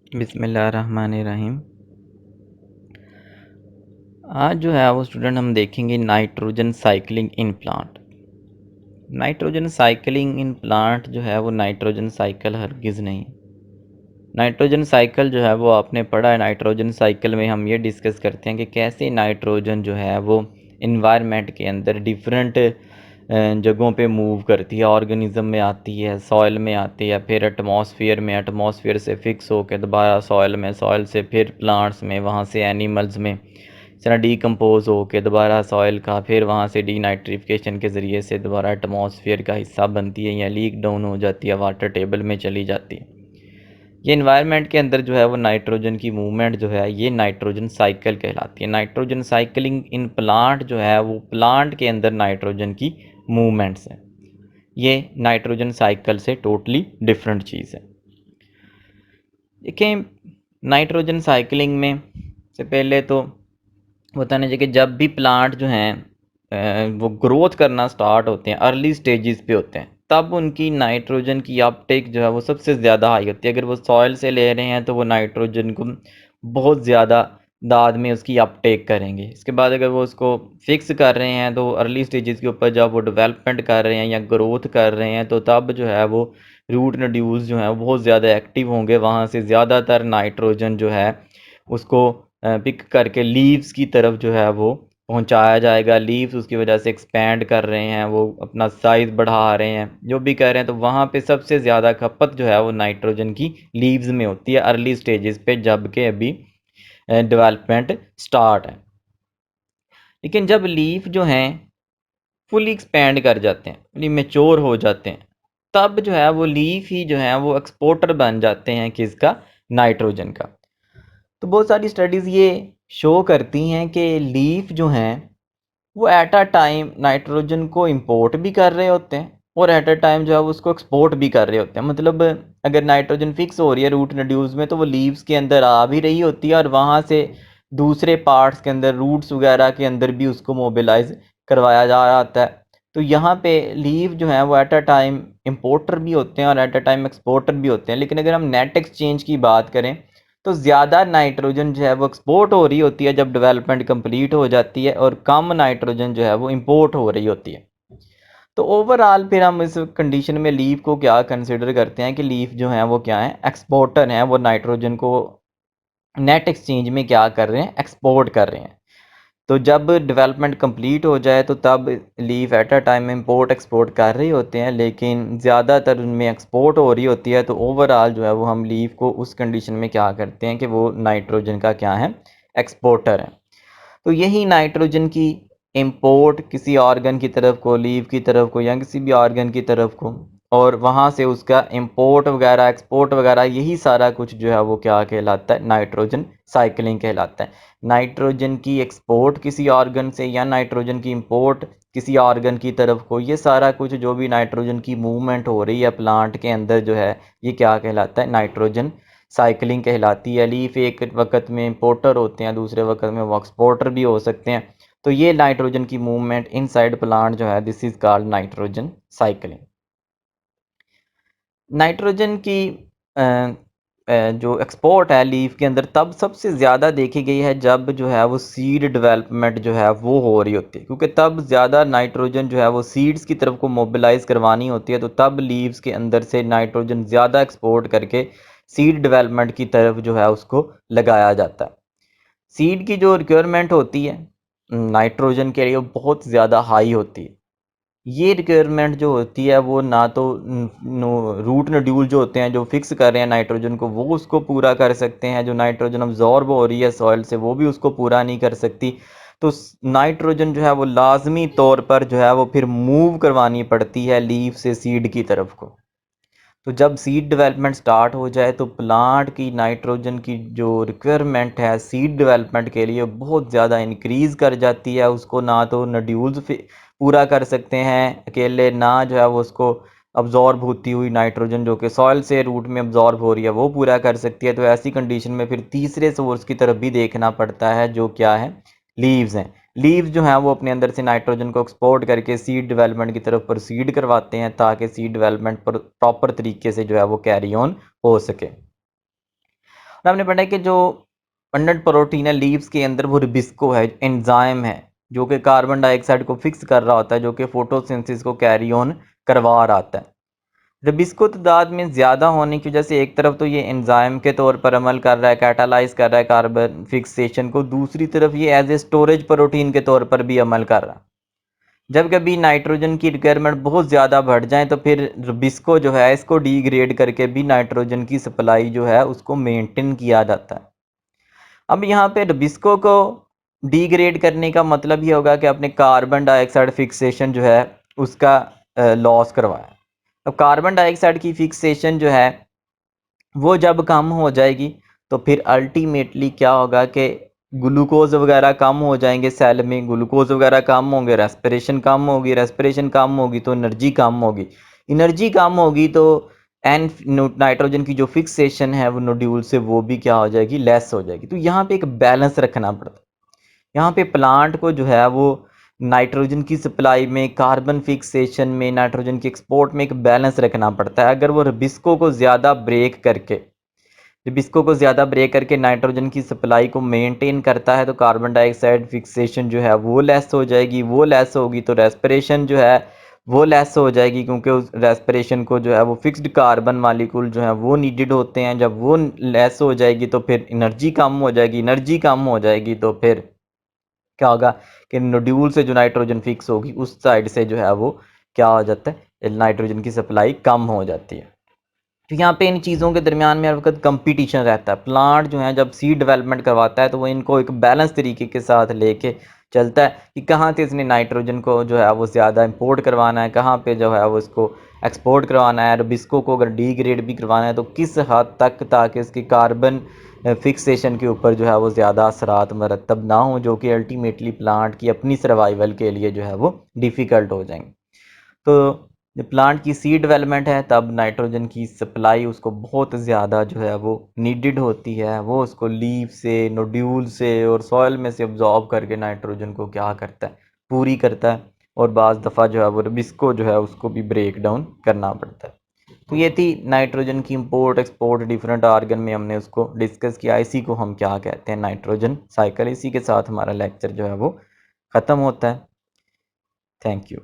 बिस्मिल्लाहिर्रहमानिर्रहीम। आज जो है वो स्टूडेंट हम देखेंगे nitrogen cycling in plant. Nitrogen cycling in plant जो है वो नाइट्रोजन साइकिल हरगिज़ नहीं। नाइट्रोजन साइकिल जो है वो आपने पढ़ा है। नाइट्रोजन साइकिल में हम ये डिस्कस करते हैं कि कैसे नाइट्रोजन जो है वो इन्वायरमेंट के अंदर डिफरेंट जगहों पे मूव करती है, ऑर्गेनिज्म में आती है, सॉइल में आती है, फिर एटमॉस्फेयर में, एटमॉस्फेयर से फिक्स होकर दोबारा सॉइल में, सॉइल से फिर प्लांट्स में, वहाँ से एनिमल्स में, इस तरह डीकम्पोज होकर दोबारा सॉइल का, फिर वहाँ से डीनाइट्रिफिकेशन के ज़रिए से दोबारा एटमॉस्फेयर का हिस्सा बनती है या लीक डाउन हो जाती है, वाटर टेबल में चली जाती है। ये इन्वायरमेंट के अंदर जो है वो नाइट्रोजन की मूवमेंट जो है ये नाइट्रोजन साइकिल कहलाती है। नाइट्रोजन साइकिलिंग इन प्लांट जो है वो प्लांट के अंदर नाइट्रोजन की मूवमेंट्स हैं। ये नाइट्रोजन साइकिल से टोटली डिफरेंट चीज़ है। देखिए, नाइट्रोजन साइकिलिंग में से पहले तो बताना चाहिए कि जब भी प्लांट जो हैं वो ग्रोथ करना स्टार्ट होते हैं, अर्ली स्टेजेस पे होते हैं, तब उनकी नाइट्रोजन की अपटेक जो है वो सबसे ज़्यादा हाई होती है। अगर वो सॉइल से ले रहे हैं तो वो नाइट्रोजन को बहुत ज़्यादा दाद में उसकी अपटेक करेंगे। इसके बाद अगर वो उसको फिक्स कर रहे हैं तो अर्ली स्टेजेस के ऊपर जब वो डेवलपमेंट कर रहे हैं या ग्रोथ कर रहे हैं तो तब जो है वो रूट नोड्यूल्स जो हैं वो बहुत ज़्यादा एक्टिव होंगे। वहाँ से ज़्यादातर नाइट्रोजन जो है उसको पिक करके लीव्स की तरफ जो है वो पहुंचाया जाएगा। लीव्स उसकी वजह से एक्सपैंड कर रहे हैं, वो अपना साइज़ बढ़ा रहे हैं, जो भी कर रहे हैं, तो वहाँ पे सबसे ज़्यादा खपत जो है वो नाइट्रोजन की लीव्स में होती है अर्ली स्टेजेस पे, जबकि अभी डेवलपमेंट स्टार्ट है। लेकिन जब लीफ जो हैं फुली एक्सपैंड कर जाते हैं, फुली मेच्योर हो जाते हैं, तब जो है वो लीफ ही जो है वो एक्सपोर्टर बन जाते हैं किसका? नाइट्रोजन का। तो बहुत सारी स्टडीज़ ये शो करती हैं कि लीफ जो हैं वो एट अ टाइम नाइट्रोजन को इंपोर्ट भी कर रहे होते हैं और एट अ टाइम जो है वो उसको एक्सपोर्ट भी कर रहे होते हैं। मतलब अगर नाइट्रोजन फिक्स हो रही है रूट नोड्यूल्स में तो वो लीव्स के अंदर आ भी रही होती है और वहाँ से दूसरे पार्ट्स के अंदर, रूट्स वगैरह के अंदर भी उसको मोबिलाइज करवाया जा रहा होता है। तो यहाँ पे लीव जो है वो एट अ टाइम इम्पोर्टर भी होते हैं और एट अ टाइम एक्सपोर्टर भी होते हैं। लेकिन अगर हम नेट एक्सचेंज की बात करें तो ज़्यादा नाइट्रोजन जो है वो एक्सपोर्ट हो रही होती है जब डेवलपमेंट कंप्लीट हो जाती है, और कम नाइट्रोजन जो है वो इंपोर्ट हो रही होती है। तो ओवरऑल फिर हम इस कंडीशन में लीफ को क्या कंसिडर करते हैं कि लीफ जो है वो क्या है? एक्सपोर्टर हैं। वो नाइट्रोजन को नेट एक्सचेंज में क्या कर रहे हैं? एक्सपोर्ट कर रहे हैं। तो जब डेवलपमेंट कंप्लीट हो जाए तो तब leaf at a time import export कर रहे होते हैं, लेकिन ज़्यादातर उनमें एक्सपोर्ट हो रही होती है। तो ओवरऑल जो है वो हम लीफ को उस कंडीशन में क्या करते हैं कि वो नाइट्रोजन का क्या है? एक्सपोर्टर है। तो यही नाइट्रोजन की इंपोर्ट किसी ऑर्गन की तरफ को, लीव की तरफ को या किसी भी ऑर्गन की तरफ को, और वहाँ से उसका इंपोर्ट वगैरह, एक्सपोर्ट वगैरह, यही सारा कुछ जो है वो क्या कहलाता है? नाइट्रोजन साइकिलिंग कहलाता है। नाइट्रोजन की एक्सपोर्ट किसी ऑर्गन से या नाइट्रोजन की इंपोर्ट किसी ऑर्गन की तरफ को, ये सारा कुछ जो भी नाइट्रोजन की मूवमेंट हो रही है प्लांट के अंदर जो है, ये क्या कहलाता है? नाइट्रोजन साइकिलिंग कहलाती है। लीफ एक वक्त में इंपोर्टर होते हैं, दूसरे वक्त में वो एक्सपोर्टर भी हो सकते हैं। तो ये नाइट्रोजन की मूवमेंट इनसाइड प्लांट जो है, this is called nitrogen cycling. Nitrogen की जो एक्सपोर्ट है लीफ के अंदर तब सबसे ज़्यादा देखी गई है जब जो है वो सीड डेवलपमेंट जो है वो हो रही होती है, क्योंकि तब ज़्यादा नाइट्रोजन जो है वो सीड्स की तरफ को मोबिलाइज करवानी होती है। तो तब लीव्स के अंदर से नाइट्रोजन ज़्यादा एक्सपोर्ट करके सीड डेवलपमेंट की तरफ जो है उसको लगाया जाता है। सीड की जो रिक्वायरमेंट होती है नाइट्रोजन के लिए वो बहुत ज़्यादा हाई होती है। ये रिक्वायरमेंट जो होती है वो ना तो रूट नोड्यूल जो होते हैं जो फिक्स कर रहे हैं नाइट्रोजन को, वो उसको पूरा कर सकते हैं। जो नाइट्रोजन अब्जॉर्ब हो रही है सॉइल से वो भी उसको पूरा नहीं कर सकती। तो नाइट्रोजन जो है वो लाजमी तौर पर जो है वो फिर मूव करवानी पड़ती है लीफ से सीड की तरफ को। तो जब सीड डेवलपमेंट स्टार्ट हो जाए तो प्लांट की नाइट्रोजन की जो रिक्वायरमेंट है सीड डेवलपमेंट के लिए बहुत ज़्यादा इंक्रीज़ कर जाती है। उसको ना तो नड्यूल्स पूरा कर सकते हैं अकेले, ना जो है वो उसको अब्जॉर्ब होती हुई नाइट्रोजन जो कि सॉइल से रूट में अब्जॉर्ब हो रही है वो पूरा कर सकती है। तो ऐसी कंडीशन में फिर तीसरे सोर्स की तरफ भी देखना पड़ता है, जो क्या है? लीव्स हैं। लीव्स जो हैं वो अपने अंदर से नाइट्रोजन को एक्सपोर्ट करके सीड डेवलपमेंट की तरफ प्रोसीड करवाते हैं ताकि सीड डेवलपमेंट पर प्रॉपर तरीके से जो है वो कैरी ऑन हो सके। और हमने पढ़ा है कि जो पन्नट प्रोटीन है लीव्स के अंदर, वो रिबिस्को है, एंजाइम है जो कि कार्बन डाइऑक्साइड को फिक्स कर रहा होता है, जो कि फोटोसिंथेसिस को कैरी ऑन करवा रहा है। रिबिस्को तादाद में ज़्यादा होने की वजह से एक तरफ तो ये एंजाइम के तौर पर अमल कर रहा है, कैटालाइज कर रहा है कार्बन फिक्सेशन को, दूसरी तरफ ये एज ए स्टोरेज प्रोटीन के तौर पर भी अमल कर रहा है। जब कभी नाइट्रोजन की रिक्वायरमेंट बहुत ज़्यादा बढ़ जाए तो फिर रिबिस्को जो है इसको डिग्रेड करके भी नाइट्रोजन की सप्लाई जो है उसको मेंटेन किया जाता है। अब यहाँ पे रिबिस्को को डिग्रेड करने का मतलब ये होगा कि अपने कार्बन डाइऑक्साइड फिक्सेशन जो है उसका लॉस करवाया। अब कार्बन डाइऑक्साइड की फिक्सेशन जो है वो जब कम हो जाएगी तो फिर अल्टीमेटली क्या होगा कि ग्लूकोज वगैरह कम हो जाएंगे सेल में, ग्लूकोज वगैरह कम होंगे, रेस्पिरेशन कम होगी, रेस्पिरेशन कम होगी तो एनर्जी कम होगी, एनर्जी कम होगी तो एन नाइट्रोजन की जो फिक्सेशन है वो नोड्यूल से वो भी क्या हो जाएगी, लेस हो जाएगी। तो यहाँ पे एक बैलेंस रखना पड़ता है। यहाँ पे प्लांट को जो है वो नाइट्रोजन की सप्लाई में, कार्बन फिक्सेशन में, नाइट्रोजन की एक्सपोर्ट में एक बैलेंस रखना पड़ता है। अगर वो रिबिस्को को ज़्यादा ब्रेक करके नाइट्रोजन की सप्लाई को मेंटेन करता है तो कार्बन डाइऑक्साइड फिक्सेशन जो है वो लेस हो जाएगी, वो लेस होगी तो रेस्पिरेशन जो है वो लेस हो जाएगी, क्योंकि उस रेस्पिरेशन को जो है वो फिक्स्ड कार्बन मालिक्यूल जो है वो नीडेड होते हैं। जब वो लेस हो जाएगी तो फिर एनर्जी कम हो जाएगी, एनर्जी कम हो जाएगी तो फिर क्या होगा कि नोड्यूल से जो नाइट्रोजन फिक्स होगी उस साइड से जो है वो क्या हो जाता है, नाइट्रोजन की सप्लाई कम हो जाती है। तो यहाँ पे इन चीज़ों के दरमियान में हर वक्त कंपटीशन रहता है। प्लांट जो है जब सीड डेवलपमेंट करवाता है तो वो इनको एक बैलेंस तरीके के साथ लेके चलता है कि कहाँ से इसने नाइट्रोजन को जो है वो ज़्यादा इंपोर्ट करवाना है, कहाँ पे जो है वो इसको एक्सपोर्ट करवाना है, रिबिस्को को अगर डिग्रेड भी करवाना है तो किस हद तक, ताकि इसकी कार्बन फिक्सेशन के ऊपर जो है वो ज़्यादा असरात मरतब ना हो, जो कि अल्टीमेटली प्लांट की अपनी सर्वाइवल के लिए जो है वो डिफ़िकल्ट हो जाएंगे। तो जब प्लांट की सीड डेवलपमेंट है तब नाइट्रोजन की सप्लाई उसको बहुत ज़्यादा जो है वो नीडेड होती है। वो उसको लीफ से, नोड्यूल से और सॉइल में से अब्जॉर्ब करके नाइट्रोजन को क्या करता है, पूरी करता है। और बाज़ दफ़ा जो है वो रिबिस्को जो है उसको भी ब्रेक डाउन करना पड़ता है। तो ये थी नाइट्रोजन की इंपोर्ट एक्सपोर्ट डिफरेंट आर्गन में, हमने उसको डिस्कस किया। इसी को हम क्या कहते हैं, नाइट्रोजन साइकिल। इसी के साथ हमारा लेक्चर जो है वो ख़त्म होता है। Thank you.